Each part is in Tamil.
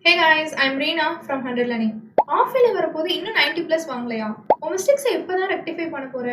Hey guys, I'm Reena from 100 Learning. ஆஃபில் வரப்போது இன்னும் 90 ப்ளஸ் வாங்கலையா? உன் மிஸ்டேக்ஸை எப்போதான் ரெக்டிஃபை பண்ண போற?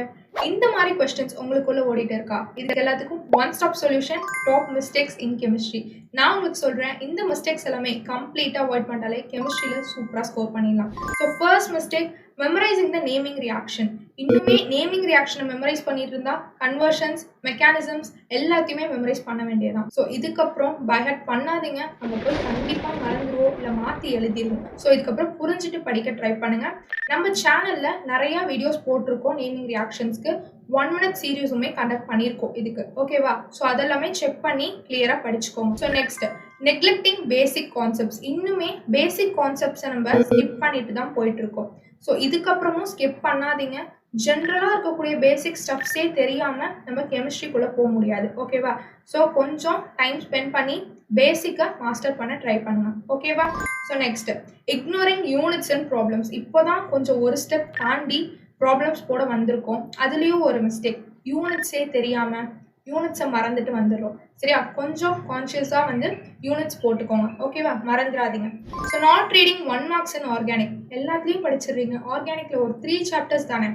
இந்த மாதிரி கொஸ்டின்ஸ் உங்களுக்குள்ள ஓடிட்டு இருக்கா? இதுக்கு எல்லாத்துக்கும் one stop solution top mistakes in chemistry. நான் உங்களுக்கு சொல்றேன், இந்த மிஸ்டேக்ஸ் எல்லாமே கம்ப்ளீட்டா அவாய்ட் பண்ணாலே கெமிஸ்ட்ரியில சூப்பரா ஸ்கோர் பண்ணிடலாம். ஸோ ஃபர்ஸ்ட் மிஸ்டேக் மெமரைசிங் த நேமிங் ரியாக்ஷன். இன்னுமே நேமிங் ரியாக்ஷனை மெமரைஸ் பண்ணிட்டு இருந்தா கன்வர்ஷன்ஸ் மெக்கானிசம்ஸ் எல்லாத்தையுமே மெமரைஸ் பண்ண வேண்டியதான். ஸோ இதுக்கப்புறம் பைஹர்ட் பண்ணாதீங்க. நம்ம போய் கண்டிப்பாக மறந்துடுவோம் இல்லை மாற்றி எழுதிடுவோம். ஸோ இதுக்கப்புறம் புரிஞ்சுட்டு படிக்க ட்ரை பண்ணுங்க. நம்ம சேனல்ல நிறைய வீடியோஸ் போட்டிருக்கோம் நேமிங் ரியாக்ஷன்ஸ்க்கு. 1 minute சீரீஸுமே கண்டக்ட் பண்ணியிருக்கோம் இதுக்கு. ஓகேவா? ஸோ அதெல்லாமே செக் பண்ணி கிளியராக படிச்சுக்கோங்க. ஸோ நெக்ஸ்ட் நெக்லெக்டிங் பேசிக் கான்செப்ட்ஸ். இன்னுமே பேசிக் கான்செப்ட்ஸை நம்ம ஸ்கிப் பண்ணிட்டு தான் போயிட்டு இருக்கோம். ஸோ இதுக்கப்புறமும் ஸ்கிப் பண்ணாதீங்க. ஜென்ரலாக இருக்கக்கூடிய பேசிக் ஸ்டப்ஸே தெரியாமல் நம்ம கெமிஸ்ட்ரிக்குள்ளே போக முடியாது. ஓகேவா? ஸோ கொஞ்சம் டைம் ஸ்பெண்ட் பண்ணி பேசிக்காக மாஸ்டர் பண்ண ட்ரை பண்ணுங்க. ஓகேவா? So next ignoring units and problems. இப்போ தான் கொஞ்சம் ஒரு ஸ்டெப் தாண்டி ப்ராப்ளம்ஸ் போட வந்திருக்கோம். அதுலேயும் ஒரு மிஸ்டேக், யூனிட்ஸே தெரியாமல் யூனிட்ஸை மறந்துட்டு வந்துடுறோம். சரியா? கொஞ்சம் கான்ஷியஸாக யூனிட்ஸ் போட்டுக்கோங்க. ஓகேவா? மறந்துடாதீங்க. So not reading 1 marks in organic. எல்லாத்துலேயும் படிச்சிடுறீங்க. ஆர்கானிக்கில் ஒரு 3 chapters தானே.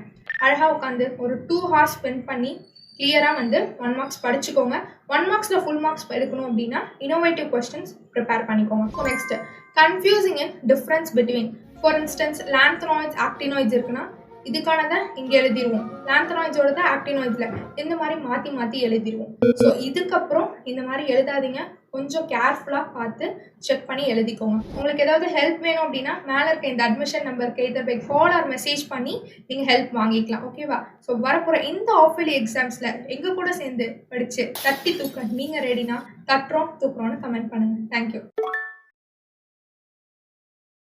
அழகாக உட்காந்து ஒரு 2 hours ஸ்பெண்ட் பண்ணி கிளியராக 1 marks படிச்சுக்கோங்க. 1 marksல ஃபுல் மார்க்ஸ் எடுக்கணும் அப்படின்னா இனோவேட்டிவ் கொஸ்டின்ஸ் ப்ரிப்பேர் பண்ணிக்கோங்க. So next confusing in difference between. For instance lanthanoids actinoids இருக்குன்னா இதுக்கானதை இங்கே எழுதிடுவோம், லாந்த்ராய்ட்ஸோட ஆக்டினாய்ட்ஸில் இந்த மாதிரி மாற்றி மாற்றி எழுதிடுவோம். ஸோ இதுக்கப்புறம் இந்த மாதிரி எழுதாதீங்க. கொஞ்சம் கேர்ஃபுல்லாக பார்த்து செக் பண்ணி எழுதிக்கோங்க. உங்களுக்கு ஏதாவது ஹெல்ப் வேணும் அப்படின்னா மேலே இருக்க இந்த அட்மிஷன் நம்பருக்கு இதை பை கால் ஆர் மெசேஜ் பண்ணி நீங்கள் ஹெல்ப் வாங்கிக்கலாம். ஓகேவா? ஸோ வரப்போகிற இந்த ஆஃபர்லி எக்ஸாம்ஸில் எங்கள் கூட சேர்ந்து படித்து தட்டி தூக்க நீங்கள் ரெடினா தட்டுறோம் தூக்குறோன்னு கமெண்ட் பண்ணுங்கள். தேங்க்யூ.